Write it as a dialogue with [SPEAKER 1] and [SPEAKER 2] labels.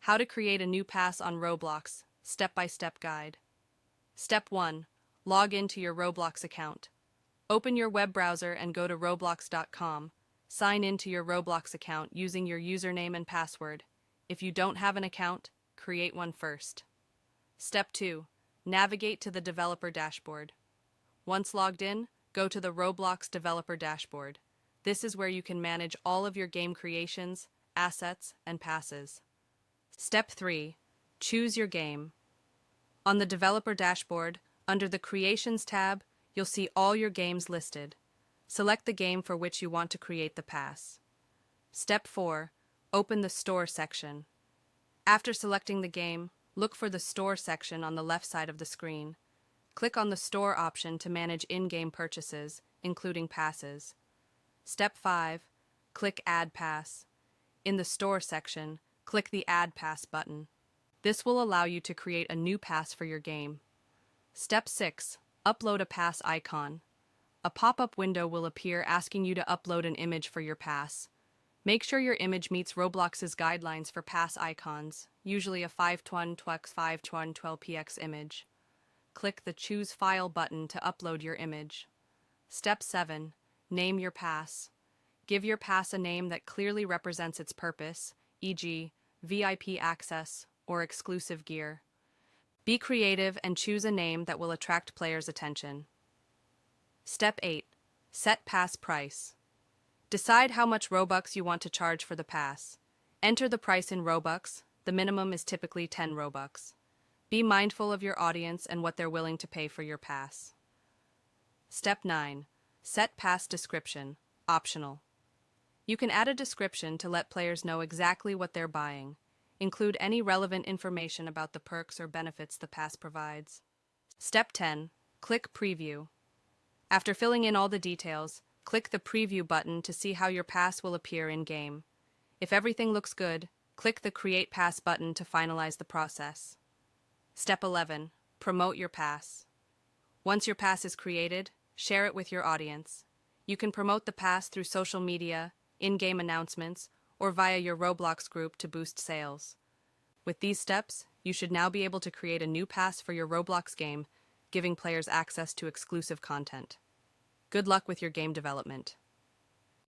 [SPEAKER 1] How to create a new pass on Roblox, step-by-step guide. Step 1. Log into your Roblox account. Open your web browser and go to roblox.com. Sign into your Roblox account using your username and password. If you don't have an account, create one first. Step 2. Navigate to the developer dashboard. Once logged in, go to the Roblox developer dashboard. This is where you can manage all of your game creations, assets, and passes. Step 3. Choose your game. On the developer dashboard, under the Creations tab, you'll see all your games listed. Select the game for which you want to create the pass. Step 4. Open the Store section. After selecting the game, look for the Store section on the left side of the screen. Click on the Store option to manage in-game purchases, including passes. Step 5. Click Add Pass. In the Store section, click the Add Pass button. This will allow you to create a new pass for your game. Step 6. Upload a pass icon. A pop-up window will appear asking you to upload an image for your pass. Make sure your image meets Roblox's guidelines for pass icons, usually a 512x512px image. Click the Choose File button to upload your image. Step 7. Name your pass. Give your pass a name that clearly represents its purpose, e.g., VIP access or exclusive gear. Be creative and choose a name that will attract players' attention. Step 8. Set pass price. Decide how much Robux you want to charge for the pass. Enter the price in Robux. The minimum is typically 10 Robux. Be mindful of your audience and what they're willing to pay for your pass. Step 9. Set pass description. Optional. You can add a description to let players know exactly what they're buying. Include any relevant information about the perks or benefits the pass provides. Step 10. Click Preview. After filling in all the details, click the Preview button to see how your pass will appear in-game. If everything looks good, click the Create Pass button to finalize the process. Step 11. Promote your pass. Once your pass is created, share it with your audience. You can promote the pass through social media, in-game announcements, or via your Roblox group to boost sales. With these steps, you should now be able to create a new pass for your Roblox game, giving players access to exclusive content. Good luck with your game development.